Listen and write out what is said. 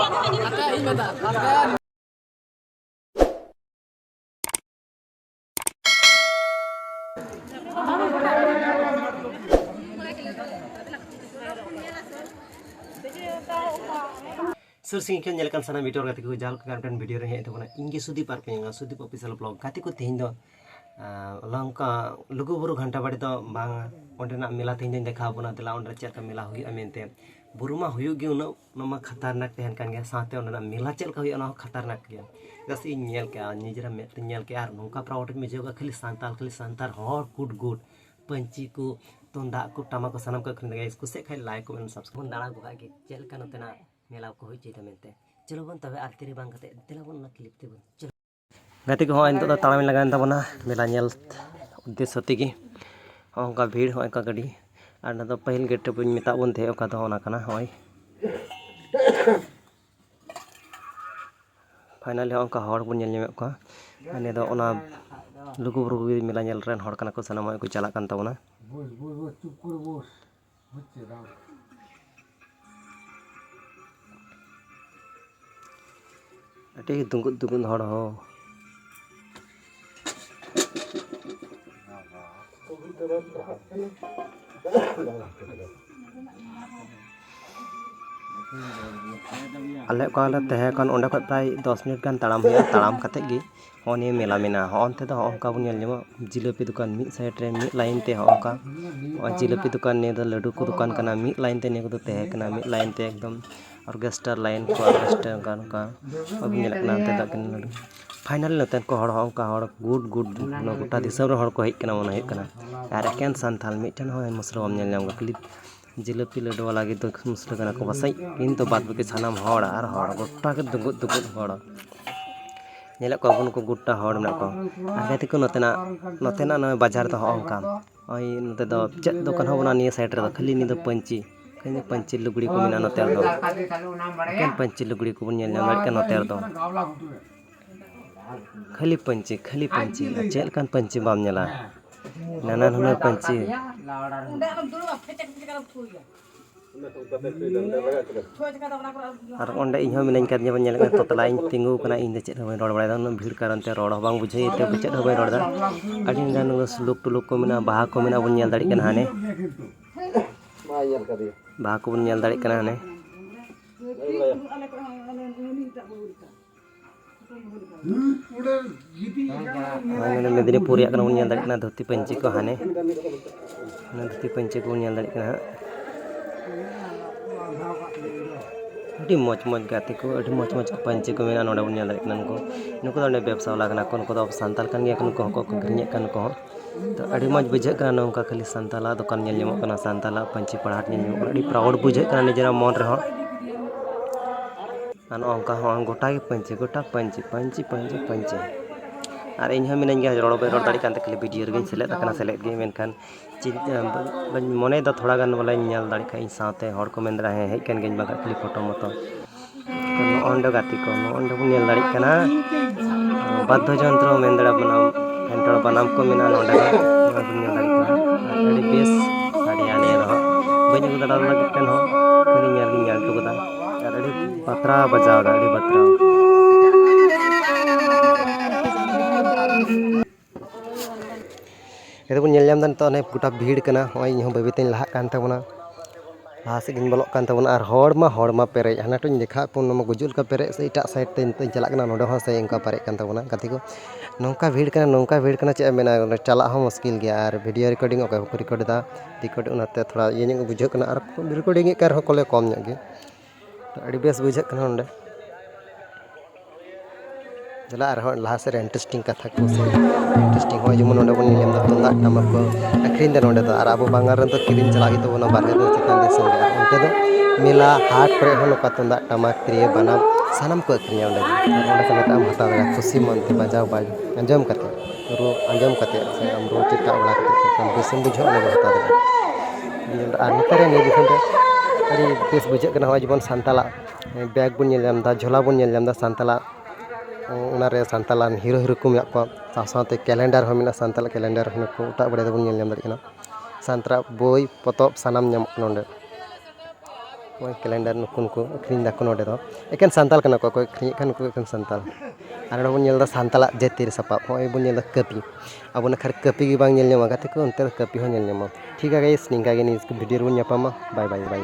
Sursing kan nyalakan sana video kati ko jal kan video ring itu mana ingi sudi par penyenga sudi official vlog kati ko tihin do langka lugu buru घंटा बड़ी तो बांग ओंडेना मेला तिहिन देखा बना तला ओंडे check मेला हुई अमेनते बुरुमा हुई गे उन नमा खतरनाक तहन कान गया साथे ओंडेना मेला चेल का हुई ना खतरनाक गया जैसे इन नेल के निजरा में नेल के आर नोका प्राउड में जेगा खाली सांताल हर गुड पंची को तोंदा को टमा को सनम को खन गया इसको से खाली लाइक को सब्सक्राइब दाड़ा को के चेल का नतेना मेला को हुई चेता मेनते चलो बन तबे आरती बांग कते देला बन ना क्लिप ते बन चलो गाती को इन तो ताड़ा में लगान तबना मेला नेल उद्देश्य तेगी onka भीड़ होय का गडी आर ना तो पहिल गेट पे मेता बन थे ओका तो होना कना होय फाइनली onka हर बन नेल नेमे को अने दो ओना लुगुबुरु मेला नेल रेन हर कना को सनम को चला कान तबना अटे दुगुन हर हो आले को आले तहे कान ओंडे खय प्राय 10 मिनट गान ताड़ाम हुआ ताड़ाम कते गी होने मेला मेना होनते तो होंका बन नेल जेमो जिलेपी दुकान मिड साइड रे मिड लाइन ते होंका जिलेपी दुकान ने द लड्डू को दुकान कना मिड लाइन ते ने को तहे कना मिड लाइन ते एकदम ऑर्केस्ट्रा लाइन को ऑर्केस्ट्रा गान का अब नेल कना ते दा कन लड्डू फाइनल नतन को हड़ होंका हड़ गुड न गोटा दिसम रे हड़ को हेक कना मन हेक कना आर एकेन संथाल मिटन हो मुसलमान नेल जाम क्लिप जिलेपी लड्डू वाला के तो मुसलमान कना को बसाई इन तो बात के सानाम हड़ आर हड़ गोटा के दुगुद हड़ नेला को अपन को गुट्टा हड़ ना को आर गाती को नतेना न बाजार तो होंका ओई नते दो चेक दुकान हो बना निया साइड रे खाली नि दो पंची लुगड़ी को मिना नते दो केन पंची लुगड़ी को बन नेल ना के नते दो खाली पंची चेल कान पंची बाम नेला नाना हुनर पंची और ओंडे इन हम मिनाइन कादने बन नेल का तोतला इन तिंगु कना इन चेत हो रोड बड़ा दा भीड़ कारण ते रोड बांग बुझे ते चेत हो रोड दा अडिन गान सुलुक टुलुक को मिना बाहा को मिना बन नेल दाड़ी कना हाने बाहा को बन नेल दाड़ी कना हाने मेदिनीपुर या बन नेल दाड़ी कना धोती पंची को हाने धोती पंची को नेल दाड़ी कना अभी मज गाते को अभी मज पंची को मेना नोडे बन नेल दाड़ी कना नुको दो व्यवसा वाला कना को नुको दो सांताल कान गया नुको को अखरिᱧ कान को तो अभी मज बुझे कना नोंका खाली सांताला दुकान नेल ᱧᱟᱢᱚᱜ कना सांताला पंची पढ़ाट नेल ᱧᱟᱢᱚᱜ कना अभी प्राउड बुझे कना निजरा मन रे हो आन ओंका हो गोटा के पंची और इन हम मिनाइन गया रोड दाड़ी कान खाली वीडियो रे सेलेद कना सेलेद गे मेनखान मने दा थोड़ा गान वाला नेल दाड़ी खा इन साथे हर को मेन रहे हेज कान गेन बागा खाली फोटो मतो ओंडे गाती को ओंडे बन नेल दाड़ी कना बाध्य यंत्र मेन दाड़ा बनाम एंटर बनाम को मेना नोडे बन नेल दाड़ी कना अड़ी बेस साड़ी आने रहो बनी को दाड़ा लगे कन हो खाली नेल तो गदा और अड़ी पत्रा बजाव दा अड़ी पत्रा ये बन नेल जाम तो गोटा भीड़ कना होय इन बेबेते लहा कान तबना लहा से गिन बलक कान तबना और हड़ मा पेरे हानाटुन देखा पुन गुजुल का पेरे से इटा साइड ते चला कना नोडे हो से इनका पेरे कान तबना गाती को नौका भीड़ कना चे मेना चला हो मुश्किल गया और वीडियो रिकॉर्डिंग ओके को रिकॉर्ड दा रिकॉर्ड उनाते थोड़ा ये बुझे कना और रिकॉर्डिंग कर हो कोले कम गे अड़ी बेस बुझे कना नोडे जला और लहा से इंटरेस्टिंग कथा को से इंटरेस्टिंग हो जमन नोडे बन नेल दा तुंदा टमक को अखरिन दे नोडे और अब बांगार तो किरिन चला ही तो बना बारे दो चिकन दिसम गया उनते दो मेला हाट करे हो नोका तुंदा टमक त्रिय बनाम सानम को अखरिया ओंडे से मेता हता दे खुशी मनते बजाव बाज अंजम करते से हम रो चिता बड़ा करते दिसम बुझो ने हता दे और नतरे ने दिसम रे अड़ी बेस बुझे कना हो जबन सांताला बैग बन नेल जाम दा झोला बन नेल जाम दा सांताला उनारे सांताला हीरो को मेना को साथे कैलेंडर हो मेना सांताला कैलेंडर हो को उटा बड़े बन नेल जाम दाड़ी कना सांतरा बोई पतब सानाम ᱧᱟᱢᱚᱜ नोंडे कैलेंडर नुकु अखरीन दाको नोडे दो एकेन सांताल कना को अखरीन खान नुकु एकेन सांताल आर बन नेल दा सांताला जेतिर सपाप होय बन नेल दा कपी अब खर कपी गी बांग नेल ᱧᱟᱢᱟ गाते को अंतर कपी हो नेल ᱧᱟᱢᱟ ठीक है गाइस निंगा गे वीडियो रो ᱧᱟᱯᱟᱢᱟ बाय बाय बाय।